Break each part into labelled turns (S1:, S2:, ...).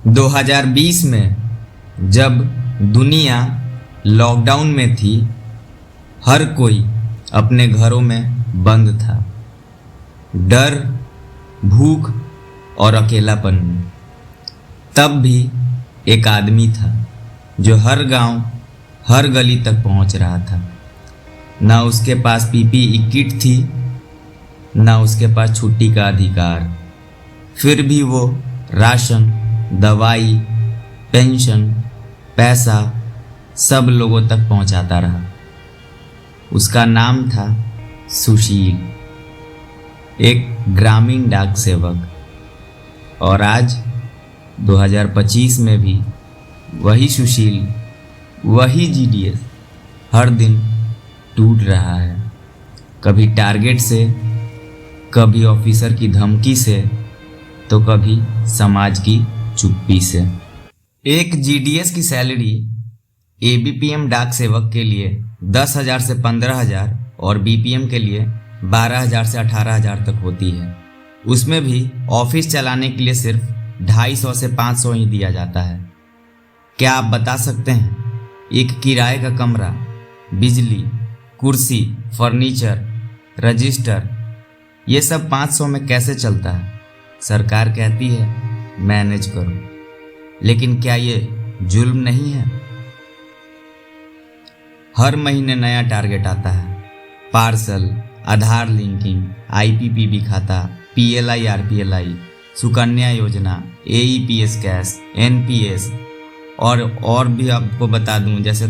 S1: 2020 में जब दुनिया लॉकडाउन में थी, हर कोई अपने घरों में बंद था, डर, भूख और अकेलापन में। तब भी एक आदमी था जो हर गांव, हर गली तक पहुंच रहा था। ना उसके पास पीपीई किट थी, ना उसके पास छुट्टी का अधिकार, फिर भी वो राशन, दवाई, पेंशन, पैसा सब लोगों तक पहुंचाता रहा। उसका नाम था सुशील, एक ग्रामीण डाक सेवक। और आज 2025 में भी वही सुशील, वही जीडीएस हर दिन टूट रहा है, कभी टारगेट से, कभी ऑफिसर की धमकी से, तो कभी समाज की चुप्पी से। एक जीडीएस की सैलरी एबीपीएम डाक सेवक के लिए 10,000 से 15,000 और बीपीएम के लिए 12,000 से 18,000 तक होती है। उसमें भी ऑफिस चलाने के लिए सिर्फ 250 से 500 ही दिया जाता है। क्या आप बता सकते हैं, एक किराए का कमरा, बिजली, कुर्सी, फर्नीचर, रजिस्टर, ये सब 500 में कैसे चलता है? सरकार कहती है मैनेज करो, लेकिन क्या ये जुल्म नहीं है? हर महीने नया टारगेट आता है, पार्सल, आधार लिंकिंग, आईपीपीबी खाता, पीएलआई आरपीएलआई, सुकन्या योजना, एईपीएस कैश, एनपीएस और भी आपको बता दूं, जैसे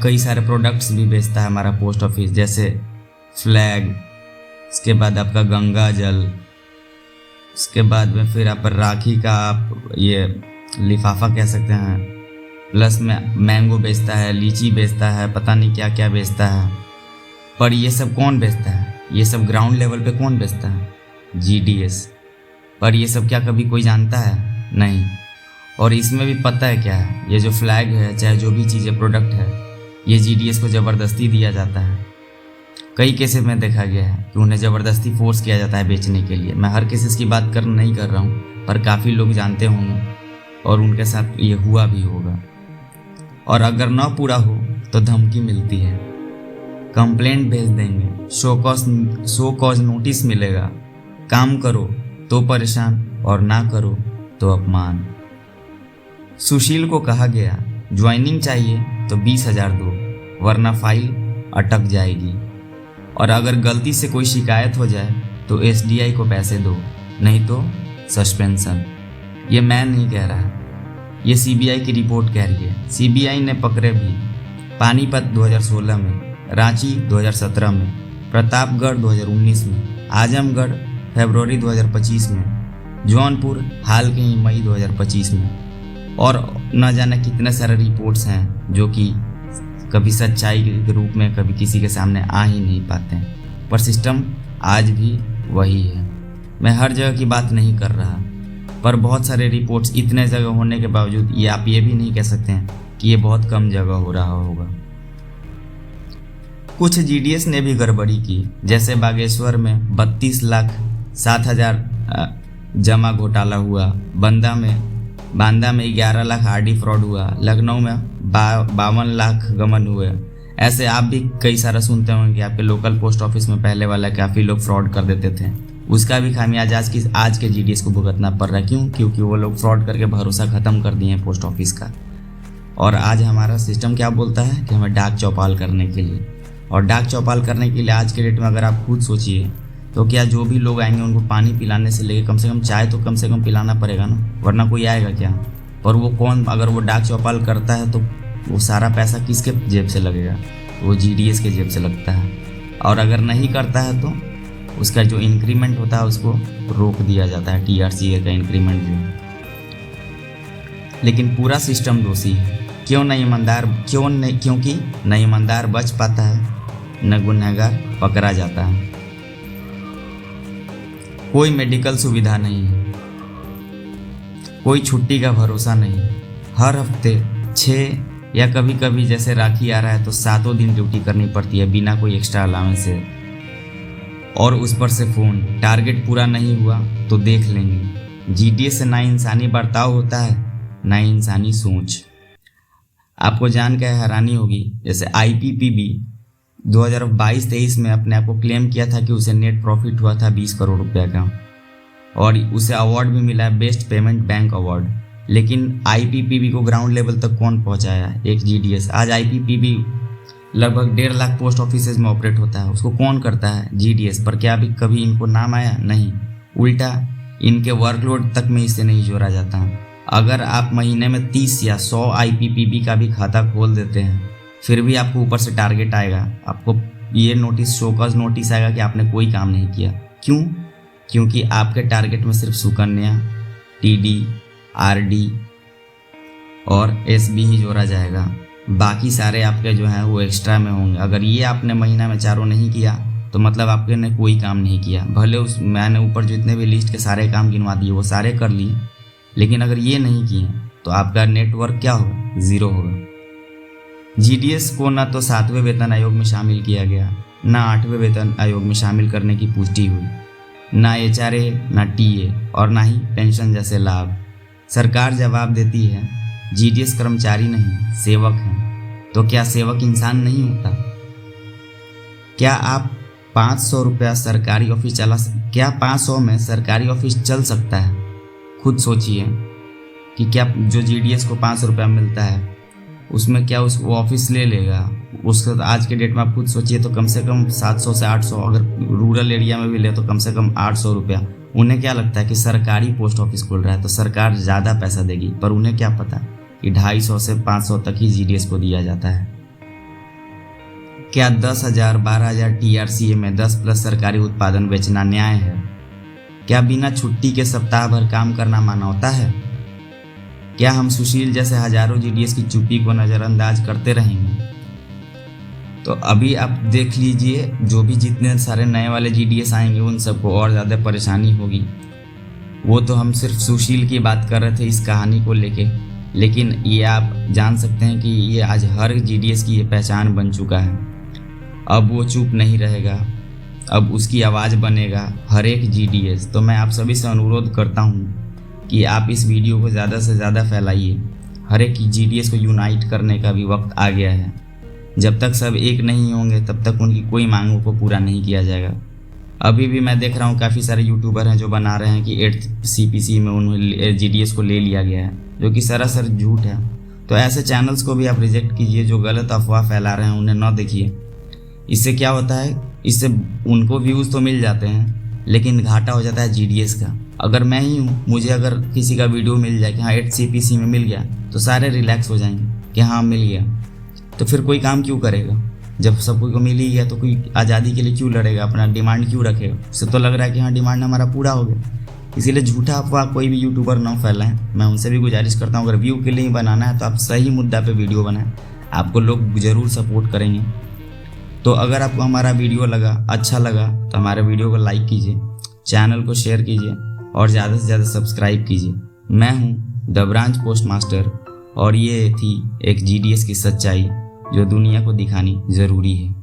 S1: कई सारे प्रोडक्ट्स भी बेचता है हमारा पोस्ट ऑफिस, जैसे फ्लैग, इसके बाद आपका गंगा जल, उसके बाद में फिर आप राखी का आप ये लिफाफा कह सकते हैं, प्लस में मैंगो बेचता है, लीची बेचता है, पता नहीं क्या क्या बेचता है। पर ये सब कौन बेचता है? ये सब ग्राउंड लेवल पे कौन बेचता है? जीडीएस। पर ये सब क्या कभी कोई जानता है? नहीं। और इसमें भी पता है क्या है, ये जो फ्लैग है, चाहे जो भी चीज़ें प्रोडक्ट है, ये जीडीएस को ज़बरदस्ती दिया जाता है। कई केसेस में देखा गया है कि उन्हें ज़बरदस्ती फोर्स किया जाता है बेचने के लिए। मैं हर केसेस की बात नहीं कर रहा हूँ, पर काफ़ी लोग जानते होंगे और उनके साथ ये हुआ भी होगा। और अगर ना पूरा हो तो धमकी मिलती है, कंप्लेंट भेज देंगे, शो कॉज नोटिस मिलेगा, काम करो तो परेशान और ना करो तो अपमान। सुशील को कहा गया ज्वाइनिंग चाहिए तो 20,000 दो, वरना फाइल अटक जाएगी। और अगर गलती से कोई शिकायत हो जाए तो एसडीआई को पैसे दो, नहीं तो सस्पेंशन। ये मैं नहीं कह रहा, ये सीबीआई की रिपोर्ट कह रही है। सीबीआई ने पकड़े भी, पानीपत 2016 में, रांची 2017 में, प्रतापगढ़ 2019 में, आजमगढ़ फरवरी 2025 में, जौनपुर हाल के ही मई 2025 में, और न जाने कितने सारे रिपोर्ट्स हैं जो कि कभी सच्चाई के रूप में कभी किसी के सामने आ ही नहीं पाते हैं। पर सिस्टम आज भी वही है। मैं हर जगह की बात नहीं कर रहा, पर बहुत सारे रिपोर्ट्स इतने जगह होने के बावजूद ये आप ये भी नहीं कह सकते हैं कि ये बहुत कम जगह हो रहा होगा। कुछ जीडीएस ने भी गड़बड़ी की, जैसे बागेश्वर में 32,07,000 जमा घोटाला हुआ, बांदा में 11 लाख आरडी फ्रॉड हुआ, लखनऊ में 52 लाख गमन हुए। ऐसे आप भी कई सारा सुनते होंगे कि आपके लोकल पोस्ट ऑफिस में पहले वाला काफ़ी लोग फ्रॉड कर देते थे। उसका भी खामियाजा आज के जीडीएस को भुगतना पड़ रहा है। क्यों? क्योंकि वो लोग फ्रॉड करके भरोसा ख़त्म कर दिए हैं पोस्ट ऑफिस का। और आज हमारा सिस्टम क्या बोलता है कि हमें डाक चौपाल करने के लिए, और डाक चौपाल करने के लिए आज के डेट में अगर आप खुद सोचिए तो क्या जो भी लोग आएंगे उनको पानी पिलाने से लेके कम से कम चाय तो कम से कम पिलाना पड़ेगा ना, वरना कोई आएगा क्या? पर वो कौन, अगर वो डाक चौपाल करता है तो वो सारा पैसा किसके जेब से लगेगा? वो जीडीएस के जेब से लगता है। और अगर नहीं करता है तो उसका जो इंक्रीमेंट होता है उसको रोक दिया जाता है, टीआरसी का इंक्रीमेंट जो है। लेकिन पूरा सिस्टम दोषी है। क्योंकि न ईमानदार बच पाता है, न गुनहगार पकड़ा जाता है। कोई मेडिकल सुविधा नहीं है, कोई छुट्टी का भरोसा नहीं। हर हफ्ते 6 या कभी कभी जैसे राखी आ रहा है तो 7 दिन ड्यूटी करनी पड़ती है बिना कोई एक्स्ट्रा अलाउंस से। और उस पर से फ़ोन, टारगेट पूरा नहीं हुआ तो देख लेंगे, जीडीएस से ना इंसानी बर्ताव होता है ना इंसानी सोच। आपको जान के हैरानी होगी, जैसे आईपीपीबी 2022-23 में अपने आप को क्लेम किया था कि उसे नेट प्रॉफिट हुआ था 20 करोड़ रुपया का, और उसे अवार्ड भी मिला है बेस्ट पेमेंट बैंक अवार्ड। लेकिन आईपीपीबी को ग्राउंड लेवल तक कौन पहुंचाया? एक जीडीएस। आज आईपीपीबी लगभग 1.5 लाख पोस्ट ऑफिसेज में ऑपरेट होता है, उसको कौन करता है? जीडीएस। पर क्या अभी कभी इनको नाम आया? नहीं। उल्टा इनके वर्कलोड तक में इसे नहीं जोड़ा जाता। अगर आप महीने में 30 या 100 आईपीपीबी का भी खाता खोल देते हैं, फिर भी आपको ऊपर से टारगेट आएगा, आपको ये नोटिस, शोकॉज नोटिस आएगा कि आपने कोई काम नहीं किया। क्यों? क्योंकि आपके टारगेट में सिर्फ सुकन्या, टीडी, आरडी और एसबी ही जोड़ा जाएगा। बाकी सारे आपके जो हैं वो एक्स्ट्रा में होंगे। अगर ये आपने महीना में चारों नहीं किया तो मतलब आपके ने कोई काम नहीं किया। भले मैंने ऊपर जो इतने भी लिस्ट के सारे काम गिनवा दिए वो सारे कर लिए, लेकिन अगर ये नहीं किए तो आपका नेटवर्क क्या होगा? ज़ीरो होगा। जीडीएस को ना तो 7वें वेतन आयोग में शामिल किया गया, ना 8वें वेतन आयोग में शामिल करने की पुष्टि हुई, ना एचआरए, ना टीए और ना ही पेंशन जैसे लाभ। सरकार जवाब देती है जीडीएस कर्मचारी नहीं, सेवक हैं। तो क्या सेवक इंसान नहीं होता? क्या आप 500 रुपया सरकारी ऑफिस क्या 500 में सरकारी ऑफिस चल सकता है? खुद सोचिए कि क्या जो जीडीएस को 500 रुपया मिलता है उसमें क्या वो ऑफिस ले लेगा? उसका आज के डेट में आप खुद सोचिए तो कम से कम 700 से 800, अगर रूरल एरिया में भी ले तो कम से कम 800 रुपया। उन्हें क्या लगता है कि सरकारी पोस्ट ऑफिस खोल रहा है तो सरकार ज़्यादा पैसा देगी, पर उन्हें क्या पता कि 250 से 500 तक ही जीडीएस को दिया जाता है। क्या 10,000 12,000 टीआरसीए में 10+ सरकारी उत्पादन बेचना न्याय है? क्या बिना छुट्टी के सप्ताह भर काम करना मानवता है? क्या हम सुशील जैसे हजारों जीडीएस की चुप्पी को नज़रअंदाज करते रहेंगे? तो अभी आप देख लीजिए, जो भी जितने सारे नए वाले जीडीएस आएंगे उन सबको और ज़्यादा परेशानी होगी। वो तो हम सिर्फ सुशील की बात कर रहे थे इस कहानी को लेके, लेकिन ये आप जान सकते हैं कि ये आज हर जीडीएस की ये पहचान बन चुका है। अब वो चुप नहीं रहेगा, अब उसकी आवाज़ बनेगा हर एक जीडीएस। तो मैं आप सभी से अनुरोध करता हूँ कि आप इस वीडियो को ज़्यादा से ज़्यादा फैलाइए। हर एक जीडीएस को यूनाइट करने का भी वक्त आ गया है। जब तक सब एक नहीं होंगे तब तक उनकी कोई मांगों को पूरा नहीं किया जाएगा। अभी भी मैं देख रहा हूँ काफ़ी सारे यूट्यूबर हैं जो बना रहे हैं कि 8th सीपीसी में उन्हें जीडीएस को ले लिया गया है, जो कि सरासर झूठ है। तो ऐसे चैनल्स को भी आप रिजेक्ट कीजिए जो गलत अफवाह फैला रहे हैं, उन्हें न देखिए। इससे क्या होता है, इससे उनको व्यूज़ तो मिल जाते हैं लेकिन घाटा हो जाता है जीडीएस का। अगर मैं ही हूँ, मुझे अगर किसी का वीडियो मिल जाए कि हाँ 8th सीपीसी में मिल गया तो सारे रिलैक्स हो जाएंगे कि हाँ मिल गया। तो फिर कोई काम क्यों करेगा? जब सब कोई को मिल ही गया तो कोई आज़ादी के लिए क्यों लड़ेगा, अपना डिमांड क्यों रखेगा? उससे तो लग रहा है कि हाँ डिमांड हमारा पूरा हो गया। इसीलिए झूठा अफवाह कोई भी यूट्यूबर ना फैलाएं। मैं उनसे भी गुजारिश करता हूँ, अगर व्यू के लिए ही बनाना है तो आप सही मुद्दा पे वीडियो बनाएं, आपको लोग ज़रूर सपोर्ट करेंगे। तो अगर आपको हमारा वीडियो अच्छा लगा तो हमारे वीडियो को लाइक कीजिए, चैनल को शेयर कीजिए और ज़्यादा से ज़्यादा सब्सक्राइब कीजिए। मैं हूँ द ब्रांच पोस्ट मास्टर और ये थी एक जीडीएस की सच्चाई जो दुनिया को दिखानी ज़रूरी है।